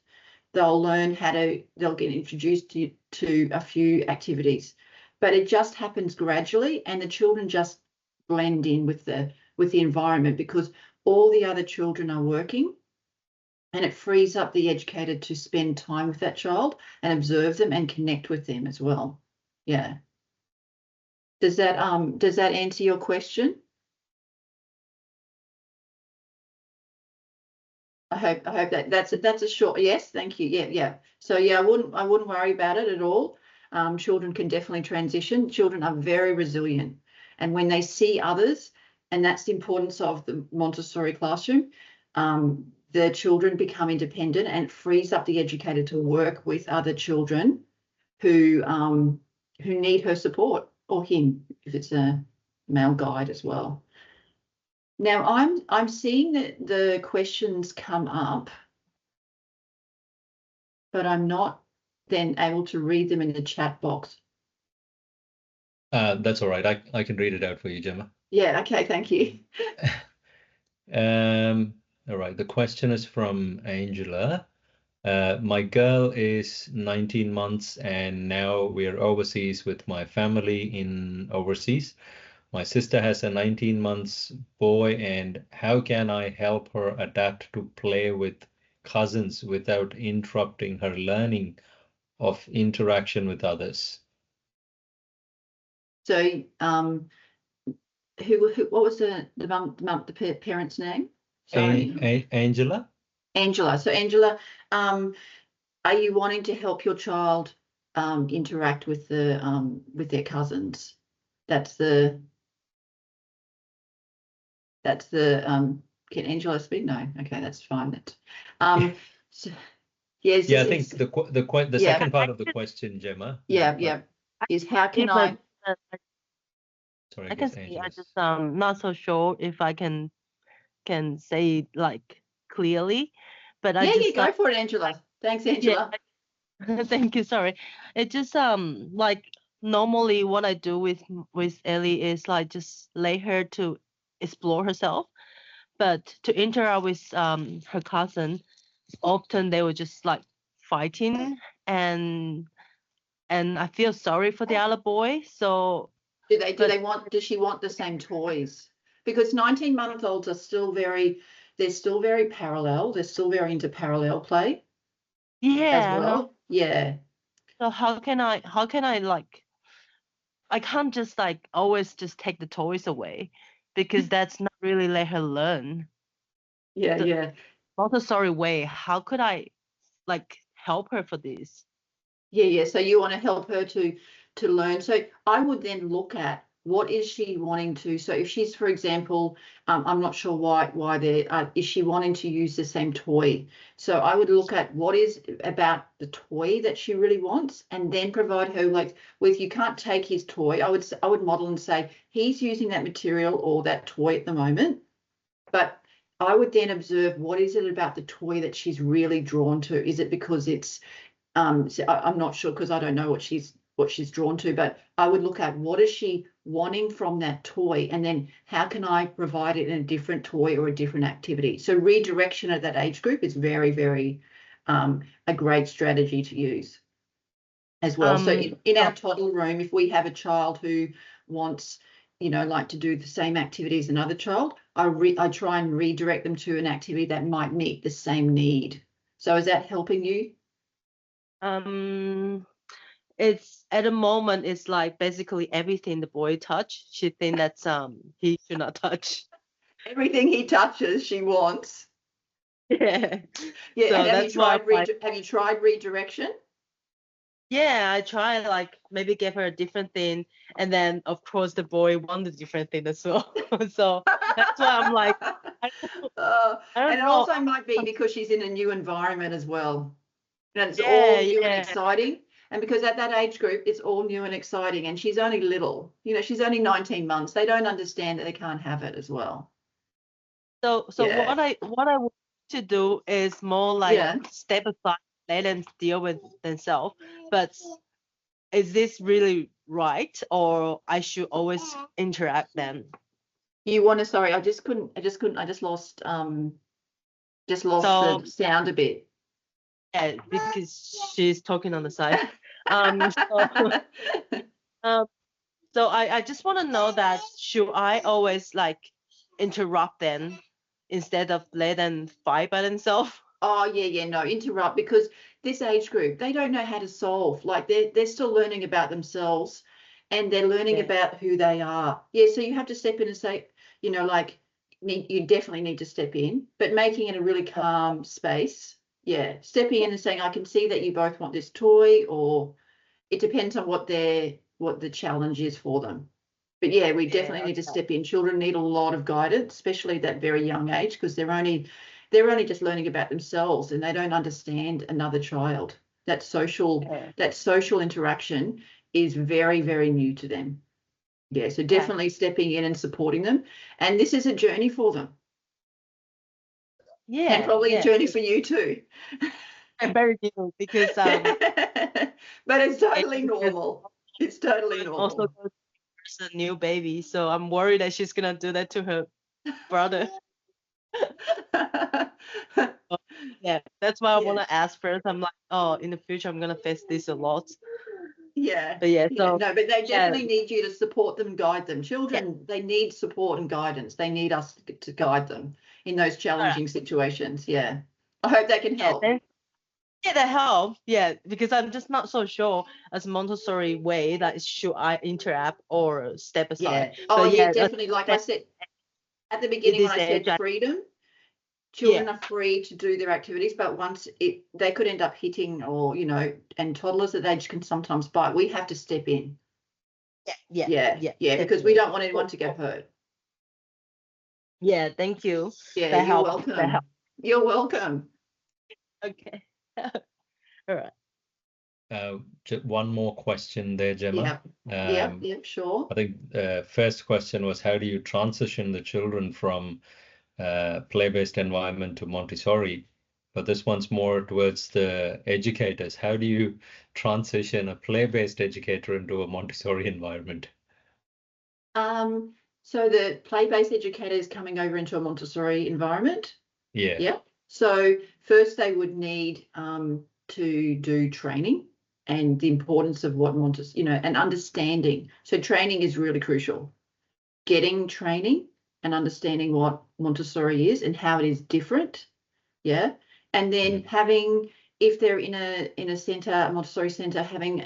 They'll get introduced to a few activities, but it just happens gradually, and the children just blend in with the environment, because all the other children are working, and it frees up the educator to spend time with that child and observe them and connect with them as well. Yeah. Does that answer your question? I hope that's a short yes. Thank you. Yeah. So yeah, I wouldn't worry about it at all. Children can definitely transition. Children are very resilient, and when they see others, and that's the importance of the Montessori classroom, the children become independent, and it frees up the educator to work with other children who need her support, or him if it's a male guide as well. Now I'm seeing that the questions come up, but I'm not then able to read them in the chat box. That's all right. I can read it out for you, Gemma. Yeah, okay, thank you. All right. The question is from Angela. My girl is 19 months and now we're overseas with my family in overseas. My sister has a 19 months boy, and how can I help her adapt to play with cousins without interrupting her learning of interaction with others? So, what was the parent's name? Sorry. Angela. Angela. So Angela, are you wanting to help your child interact with their cousins? Can Angela speak? No. Okay, that's fine. So, yes. Yeah, I think the second part of the question, Gemma. Yeah. Is how can I? Sorry, I can say I just not so sure if I can say it like clearly, but I just go for it, Angela. Thanks, Angela. Yeah. Thank you. Sorry, it just like normally what I do with Ellie is like just let her to explore herself. but to interact with her cousin, often they were just like fighting, and I feel sorry for the other boy. So does she want the same toys? Because 19-month-olds are still very parallel. They're still very into parallel play. Yeah. As well. Yeah. So how can I like, I can't just like always just take the toys away, because that's not really let her learn. Yeah. Montessori way. How could I like help her for this? Yeah. So you want to help her to learn. So I would then look at what is she wanting to. So if she's, for example, I'm not sure why there is she wanting to use the same toy. So I would look at what is about the toy that she really wants, and then provide her like with, you can't take his toy. I would model and say he's using that material or that toy at the moment, but I would then observe what is it about the toy that she's really drawn to. Is it because it's so I'm not sure, because I don't know what she's drawn to, but I would look at what is she wanting from that toy, and then how can I provide it in a different toy or a different activity. So redirection at that age group is very, very a great strategy to use as well. So in our toddler room, if we have a child who wants, like to do the same activity as another child, I try and redirect them to an activity that might meet the same need. So is that helping you? It's at the moment, it's like basically everything the boy touch, she think that's he should not touch. Everything he touches, she wants. Yeah. Yeah. So and have you tried redirection? Yeah, I try like maybe give her a different thing, and then of course the boy want a different thing as well. So that's why I'm like, I don't and it know. also might be because she's in a new environment as well. And it's all new and exciting. And because at that age group, it's all new and exciting. And she's only little, she's only 19 months. They don't understand that they can't have it as well. So what I want to do is more like step aside, let them deal with themselves. But is this really right, or I should always interact them? You want to? Sorry, I just lost the sound a bit. Yeah, because she's talking on the side. So I just want to know that should I always like interrupt them instead of let them fight by themselves? Oh yeah, no, interrupt, because this age group, they don't know how to solve. Like they're still learning about themselves, and they're learning about who they are. Yeah, so you have to step in and say, like you definitely need to step in, but making it a really calm space. Yeah, stepping in and saying, I can see that you both want this toy, or it depends on what the challenge is for them. But yeah, we definitely need to step in. Children need a lot of guidance, especially at that very young age, because they're only just learning about themselves, and they don't understand another child. That social interaction is very, very new to them. Yeah, so definitely stepping in and supporting them. And this is a journey for them. Yeah. And probably a journey for you too. Very new, because but it's totally normal. It's totally normal. Also, there's a new baby, so I'm worried that she's gonna do that to her brother. Yeah, that's why I want to ask first. I'm like, oh, in the future I'm gonna face this a lot. Yeah. But so no, but they definitely need you to support them, guide them. Children, they need support and guidance. They need us to guide them in those challenging situations. Yeah. I hope that can help. Yeah, that help. Yeah, because I'm just not so sure as Montessori way that should I interact or step aside. Yeah. Oh, yeah, definitely. Like I said at the beginning when I said freedom, children are free to do their activities, but once they could end up hitting, or and toddlers at age can sometimes bite. We have to step in. Yeah, because we don't want anyone to get hurt. Yeah, thank you. Yeah, you're welcome. You're welcome. Okay. All right. One more question there, Gemma. Yeah, sure. I think first question was, how do you transition the children from play-based environment to Montessori? But this one's more towards the educators. How do you transition a play-based educator into a Montessori environment? So the play-based educator is coming over into a Montessori environment. Yeah. Yeah. So first they would need to do training and the importance of what Montessori, and understanding. So training is really crucial. Getting training and understanding what Montessori is and how it is different. Yeah. And then having, if they're in a centre, a Montessori centre, having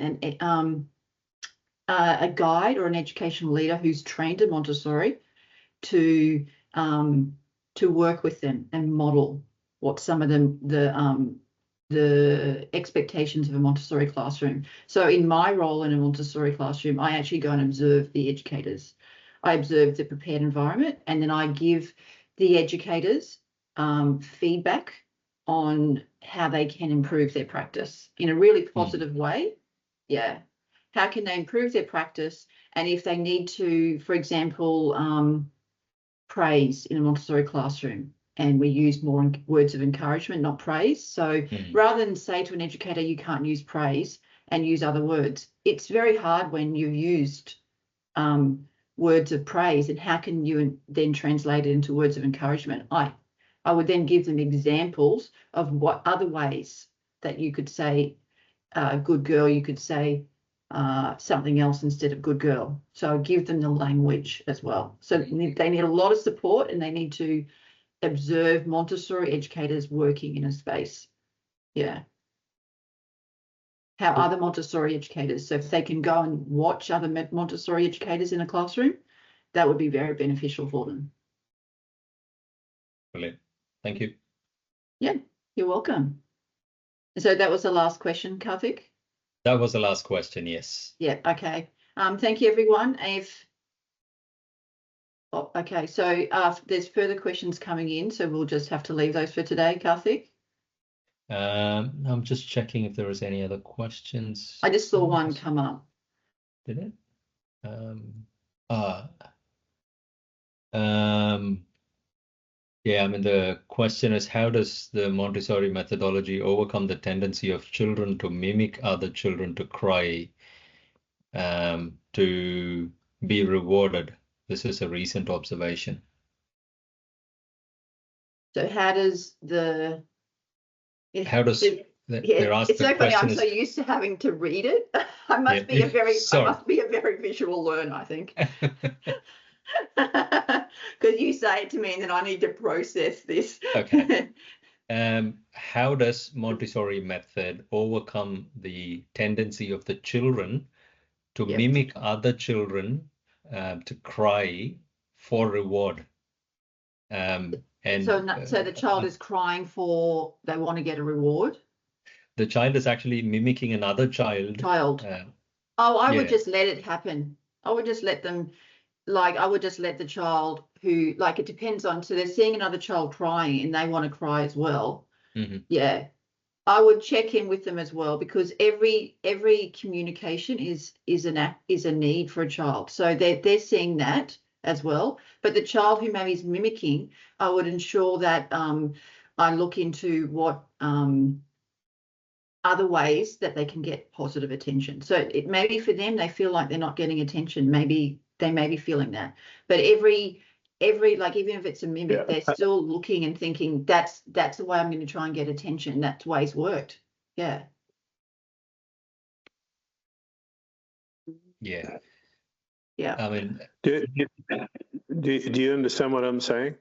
a guide or an educational leader who's trained in Montessori to work with them and model what some of the expectations of a Montessori classroom. So in my role in a Montessori classroom, I actually go and observe the educators. I observe the prepared environment, and then I give the educators feedback on how they can improve their practice in a really positive way. Yeah. How can they improve their practice? And if they need to, for example, praise in a Montessori classroom, and we use more words of encouragement, not praise. So rather than say to an educator, you can't use praise and use other words, it's very hard when you've used words of praise, and how can you then translate it into words of encouragement? I would then give them examples of what other ways that you could say, good girl, you could say something else instead of good girl. So give them the language as well. So they need a lot of support, and they need to observe Montessori educators working in a space. Yeah. How other Montessori educators, so if they can go and watch other Montessori educators in a classroom, that would be very beneficial for them. Brilliant. Thank you. Yeah, you're welcome. So that was the last question, Karthik? That was the last question, yes. Yeah, okay. Thank you, everyone. Okay, so there's further questions coming in, so we'll just have to leave those for today, Karthik. I'm just checking if there was any other questions. I just saw one come up. Did it? Yeah, I mean, the question is, how does the Montessori methodology overcome the tendency of children to mimic other children to cry, to be rewarded? This is a recent observation. So how does they're it's so funny, I'm so used to having to read it. I must be a very visual learner, I think. Because you say it to me and then I need to process this. Okay. How does Montessori method overcome the tendency of the children to mimic other children to cry for reward? And so the child is crying for, they want to get a reward? The child is actually mimicking another child. I would just let it happen. I would just let them, I would just let the child who, it depends on, so they're seeing another child crying and they want to cry as well. Yeah. I would check in with them as well, because every communication is a need for a child. So they're seeing that as well. But the child who maybe is mimicking, I would ensure that I look into what other ways that they can get positive attention. So it maybe for them, they feel like they're not getting attention. Maybe they may be feeling that. But every even if it's a mimic, they're still looking and thinking that's the way I'm going to try and get attention. That's the way it's worked. Yeah. Yeah. Yeah. I mean, do you understand what I'm saying?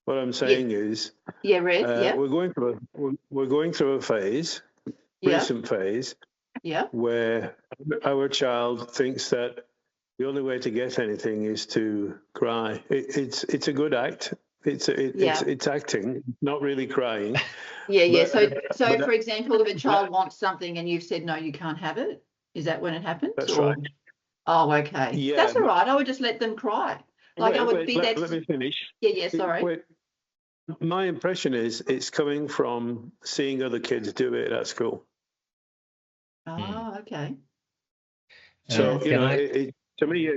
What I'm saying is, we're going through a phase, recent phase, where our child thinks that the only way to get anything is to cry. It's a good act. It's acting, not really crying. So for example, if a child wants something and you've said no, you can't have it, is that when it happens? That's right. Oh, okay. Yeah, that's all right. I would just let them cry. Let me finish. Sorry. Wait. My impression is it's coming from seeing other kids do it at school. Oh, okay. So to me,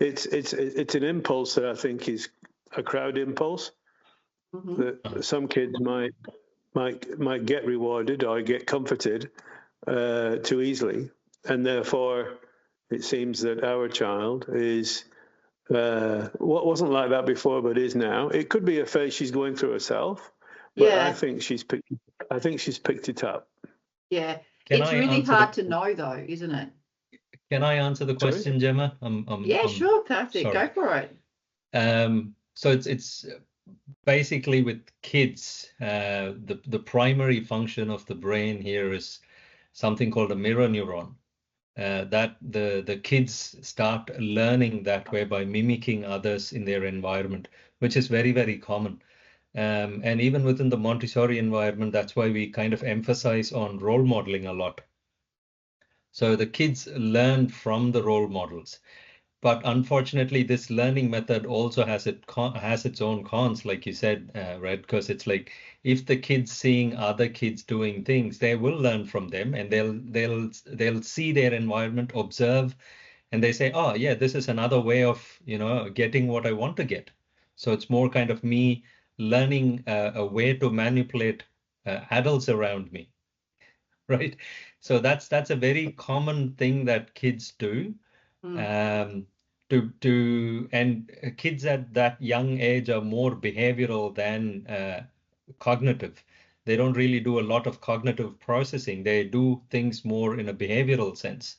it's an impulse that I think is a crowd impulse. That some kids might get rewarded or get comforted too easily, and therefore it seems that our child is what wasn't like that before, but is now. It could be a phase she's going through herself, but I think she's picked it up. Yeah, it's really hard to know, though, isn't it? Can I answer the question, Gemma? Sure, perfect. Go for it. So it's basically with kids, the primary function of the brain here is something called a mirror neuron. That the kids start learning that way by mimicking others in their environment, which is very, very common. And even within the Montessori environment, that's why we kind of emphasize on role modeling a lot. So the kids learn from the role models. But unfortunately, this learning method also has its own cons, like you said, Red, because it's like if the kids seeing other kids doing things, they will learn from them, and they'll see their environment, observe, and they say, oh yeah, this is another way of getting what I want to get. So it's more kind of me learning a way to manipulate adults around me, right? So that's a very common thing that kids do. And kids at that young age are more behavioral than cognitive. They don't really do a lot of cognitive processing. They do things more in a behavioral sense.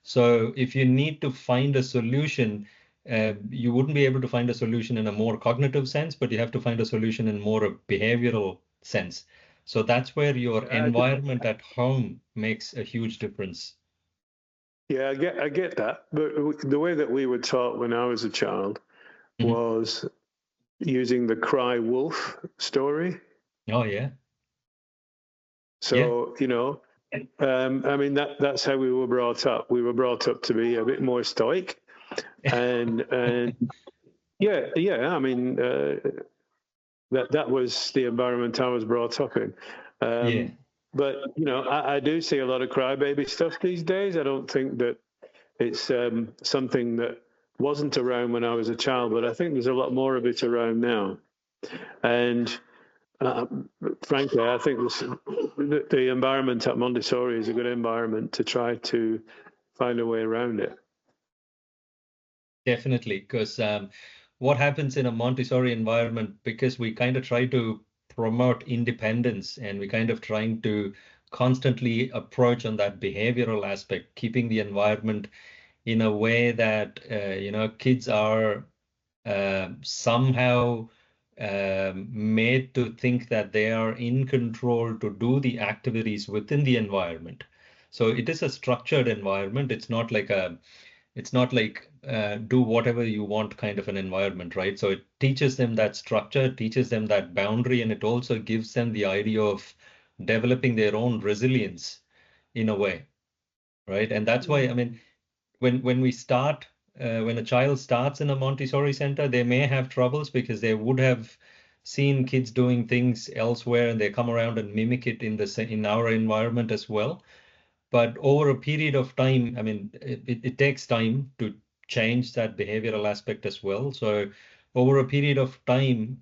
So if you need to find a solution, you wouldn't be able to find a solution in a more cognitive sense, but you have to find a solution in more a behavioral sense. So that's where your environment at home makes a huge difference. Yeah, I get that. But the way that we were taught when I was a child was using the cry wolf story. Oh, yeah. So, I mean, that's how we were brought up. We were brought up to be a bit more stoic. And yeah, I mean, that was the environment I was brought up in. But, I do see a lot of crybaby stuff these days. I don't think that it's something that wasn't around when I was a child, but I think there's a lot more of it around now. And frankly, I think the environment at Montessori is a good environment to try to find a way around it. Definitely, because what happens in a Montessori environment, because we kind of try to promote independence and we kind of trying to constantly approach on that behavioral aspect, keeping the environment in a way that kids are somehow made to think that they are in control to do the activities within the environment. So it is a structured environment. It's not like do whatever you want kind of an environment, right? So it teaches them that structure, teaches them that boundary, and it also gives them the idea of developing their own resilience in a way, right? And that's why, I mean, when a child starts in a Montessori center, they may have troubles because they would have seen kids doing things elsewhere and they come around and mimic it in our environment as well. But over a period of time, I mean, it takes time to change that behavioral aspect as well. So over a period of time,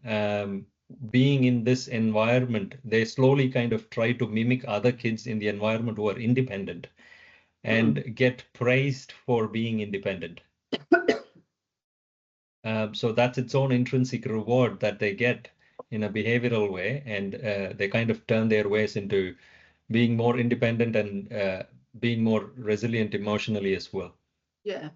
being in this environment, they slowly kind of try to mimic other kids in the environment who are independent and get praised for being independent. So that's its own intrinsic reward that they get in a behavioral way, and they kind of turn their ways into being more independent and being more resilient emotionally as well. Yeah,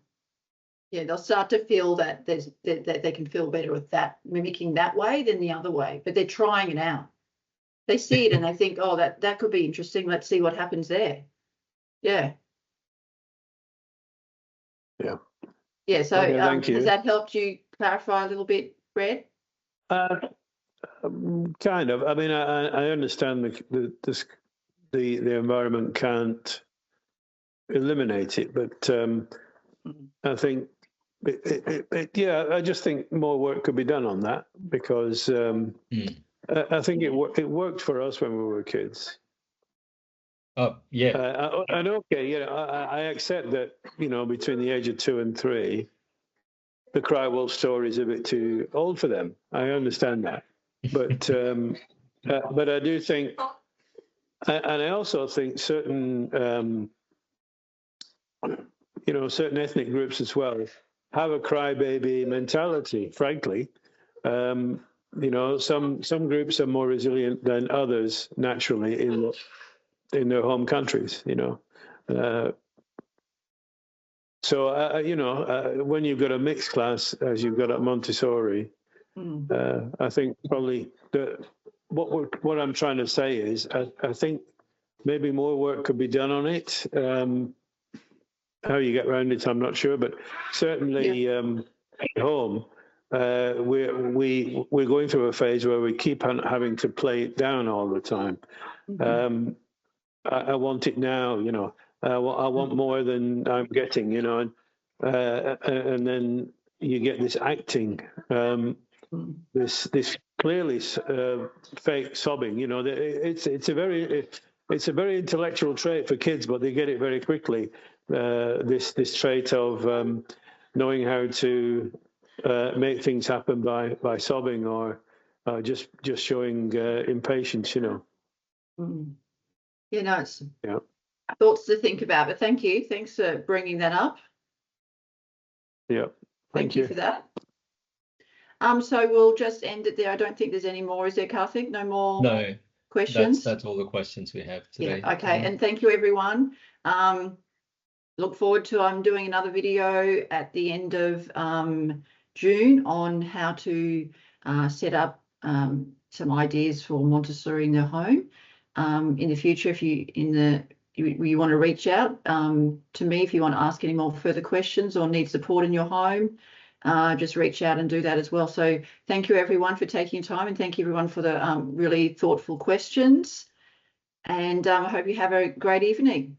they'll start to feel that that they can feel better with that, mimicking that way than the other way, but they're trying it out. They see it and they think, oh, that could be interesting. Let's see what happens there. Yeah. Yeah. So has that helped you clarify a little bit, Red? Kind of. I mean, I understand the environment can't eliminate it, but I think I just think more work could be done on that because I think it worked for us when we were kids. Oh, yeah. And okay, I accept that, between the age of 2 and 3, the cry wolf story is a bit too old for them. I understand that, but I do think, and I also think certain certain ethnic groups as well have a crybaby mentality, frankly. You know, some groups are more resilient than others naturally in their home countries, you know. So, you know, when you've got a mixed class, as you've got at Montessori, I think probably what I'm trying to say is I think maybe more work could be done on it. How you get around it, I'm not sure, but certainly at home, we're going through a phase where we keep on having to play it down all the time. I want it now, you know. I want more than I'm getting, you know, and then you get this acting, this clearly fake sobbing, you know. It's a very intellectual trait for kids, but they get it very quickly. This trait of knowing how to make things happen by sobbing or just showing impatience, you know. Yeah, no, it's thoughts to think about, but thank you. Thanks for bringing that up. Yeah. Thank you for that. So we'll just end it there. I don't think there's any more, is there, Karthik? No more questions? That's all the questions we have today. Yeah, okay, and thank you, everyone. Look forward to doing another video at the end of June on how to set up some ideas for Montessori in the home. In the future, if you want to reach out to me if you want to ask any more further questions or need support in your home, just reach out and do that as well. So thank you everyone for taking time, and thank you everyone for the really thoughtful questions, and I hope you have a great evening.